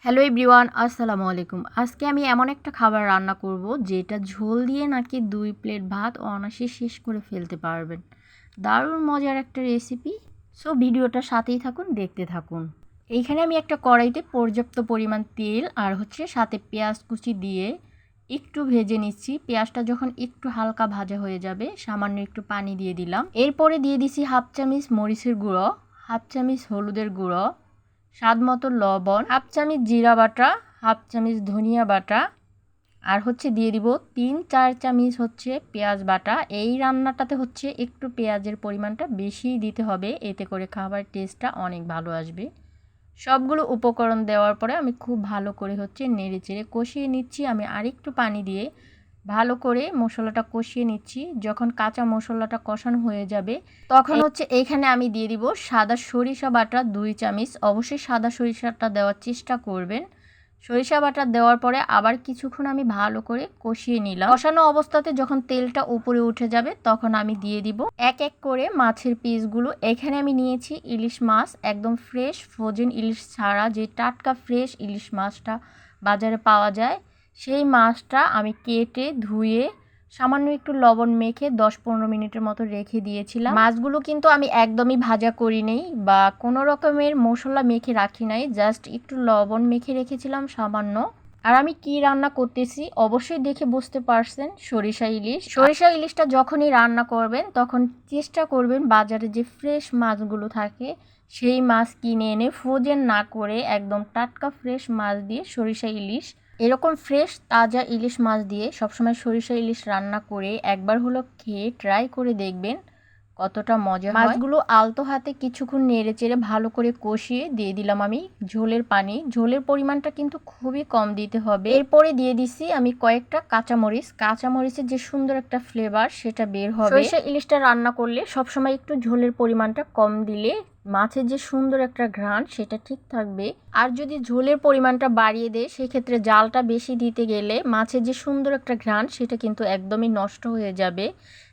Hello everyone, আসসালামু আলাইকুম। আজকে আমি এমন একটা খাবার রান্না করব যেটা ঝোল দিয়ে নাকি 2 প্লেট ভাত অনায়াসে শেষ করে ফেলতে পারবেন। দারুণ মজার একটা রেসিপি। সো ভিডিওটা সাথেই থাকুন, দেখতে থাকুন। এইখানে আমি একটা কড়াইতে পর্যাপ্ত পরিমাণ তেল আর সাথে পেঁয়াজ কুচি দিয়ে একটু ভেজে নিচ্ছি। পেঁয়াজটা যখন একটু হালকা ভাজা হয়ে যাবে সামান্য একটু পানি দিয়ে দিলাম। এরপরে দিয়ে দিছি হাফ চামচ মরিচের গুঁড়ো, হাফ চামচ হলুদের গুঁড়ো, স্বাদ মতো লবণ, হাফ চামচ জিরা বাটা, হাফ চামচ ধনিয়া বাটা, আর দিয়ে দিব 3-4 চামচ পেঁয়াজ বাটা। এই রান্নাটাতে একটু পেঁয়াজের পরিমাণটা বেশি দিতে হবে, এতে করে খাবার টেস্টটা অনেক ভালো আসবে। সবগুলো উপকরণ দেওয়ার পরে আমি খুব ভালো করে নেড়ে চেড়ে কষিয়ে নিচ্ছি। আমি আরেকটু পানি দিয়ে ভালো করে মশলাটা কষিয়ে নিচ্ছি। যখন কাঁচা মশলাটা কষানো হয়ে যাবে তখন এইখানে আমি দিয়ে দিব সাদা সরিষা বাটা 2 চামচ। অবশ্যই সাদা সরিষাটা দেওয়ার চেষ্টা করবেন। সরিষা বাটা দেওয়ার পরে আবার কিছুক্ষণ আমি ভালো করে কষিয়ে নিলাম। কষানো অবস্থাতে যখন তেলটা উপরে উঠে যাবে তখন আমি দিয়ে দিব এক এক করে মাছের পিসগুলো। এখানে আমি নিয়েছি ইলিশ মাছ, একদম ফ্রেশ ফ্রোজেন ইলিশ ছাড়া যে টাটকা ফ্রেশ ইলিশ মাছটা বাজারে পাওয়া যায়, সেই মাছটা আমি কেটে ধুয়ে সামান্য একটু লবণ মেখে 10-15 মিনিটের মতো রেখে দিয়েছিলাম। মাছগুলো কিন্তু আমি একদমই ভাজা করি নাই বা কোনো রকমের মশলা মেখে রাখি নাই, জাস্ট একটু লবণ মেখে রেখেছিলাম সামান্য। আর আমি কি রান্না করতেছি অবশ্যই দেখে বুঝতে পারছেন, সরিষা ইলিশ। সরিষা ইলিশটা যখনই রান্না করবেন তখন চেষ্টা করবেন বাজারে যে ফ্রেশ মাছগুলো থাকে সেই মাছ কিনে এনে ফ্রোজেন না করে একদম টাটকা ফ্রেশ মাছ দিয়ে সরিষা ইলিশ, এরকম ফ্রেশ তাজা ইলিশ মাছ দিয়ে সবসময় সরিষা ইলিশ রান্না করে একবার হলো খেয়ে ট্রাই করে দেখবেন কতটা মজা হয়। মাছগুলো আলতো হাতে কিছুক্ষণ নেড়ে চেড়ে ভালো করে কষিয়ে দিয়ে দিলাম আমি ঝোলের পানি। ঝোলের পরিমাণটা কিন্তু খুবই কম দিতে হবে। এরপরে দিয়ে দিছি আমি কয়েকটা কাঁচামরিচ। কাঁচামরিচের যে সুন্দর একটা ফ্লেভার সেটা বের হবে। সরিষা ইলিশটা রান্না করলে সবসময় একটু ঝোলের পরিমাণটা কম দিলে মাছের যে সুন্দর একটা ঘ্রাণ সেটা ঠিক থাকবে। আর যদি ঝোলের পরিমাণটা বাড়িয়ে দেয় সেক্ষেত্রে জালটা বেশি দিতে গেলে মাছের যে সুন্দর একটা ঘ্রাণ সেটা কিন্তু একদমই নষ্ট হয়ে যাবে।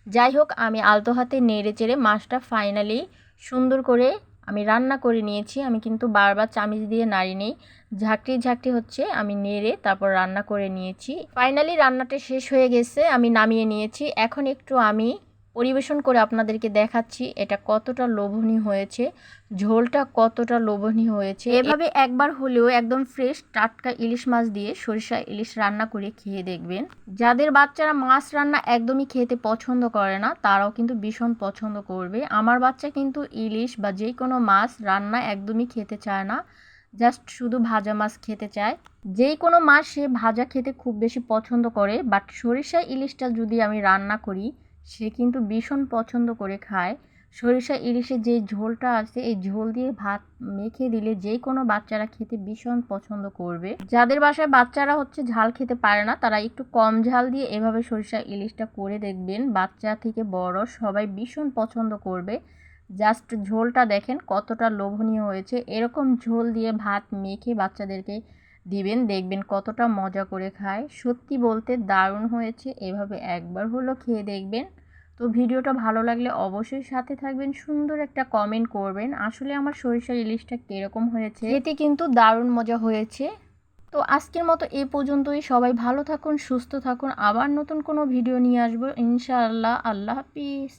যাই হোক, আমি আলতো হাতে নেড়ে চেড়ে মাছটা ফাইনালি সুন্দর করে আমি রান্না করে নিয়েছি। আমি কিন্তু বারবার চামচ দিয়ে নাড়ি নেই, ঝাঁকড়ি ঝাঁকড়ি আমি নেড়ে তারপর রান্না করে নিয়েছি। ফাইনালি রান্নাটা শেষ হয়ে গেছে, আমি নামিয়ে নিয়েছি। এখন একটু আমি পরিবেশন করে আপনাদেরকে দেখাচ্ছি এটা কতটা লোভনীয় হয়েছে, ঝোলটা কতটা লোভনীয় হয়েছে। এভাবে একবার হলেও একদম ফ্রেশ টাটকা ইলিশ মাছ দিয়ে সরিষা ইলিশ রান্না করে খেয়ে দেখবেন। যাদের বাচ্চারা মাছ রান্না একদমই খেতে পছন্দ করে না তারাও কিন্তু ভীষণ পছন্দ করবে। আমার বাচ্চা কিন্তু ইলিশ বা যে কোনো মাছ রান্না একদমই খেতে চায় না, জাস্ট শুধু ভাজা মাছ খেতে চায়। যেই কোনো মাছ সে ভাজা খেতে খুব বেশি পছন্দ করে, বাট সরিষা ইলিশটা যদি আমি রান্না করি সে কিন্তু ভীষণ পছন্দ করে খায়। সরিষা ইলিশের যে ঝোলটা আছে এই ঝোল দিয়ে ভাত মেখে দিলে যে কোনো বাচ্চারা খেতে ভীষণ পছন্দ করবে। যাদের বাসায় বাচ্চারা ঝাল খেতে পারে না তারা একটু কম ঝাল দিয়ে এভাবে সরিষা ইলিশটা করে দেখবেন, বাচ্চা থেকে বড় সবাই ভীষণ পছন্দ করবে। জাস্ট ঝোলটা দেখেন কতটা লোভনীয় হয়েছে। এরকম ঝোল দিয়ে ভাত মেখে বাচ্চাদেরকে দিবেন, দেখবেন কতটা মজা করে খায়। সত্যি বলতে দারুণ হয়েছে, এভাবে একবার হলো খেয়ে দেখবেন। তো ভিডিওটা ভালো লাগলে অবশ্যই সাথে থাকবেন, সুন্দর একটা কমেন্ট করবেন আসলে আমার সরিষা ইলিশটা কীরকম হয়েছে। এতে কিন্তু দারুণ মজা হয়েছে। তো আজকের মতো এই পর্যন্তই। সবাই ভালো থাকুন, সুস্থ থাকুন। আবার নতুন কোনো ভিডিও নিয়ে আসবো ইনশাআল্লাহ। আল্লাহ হাফিজ।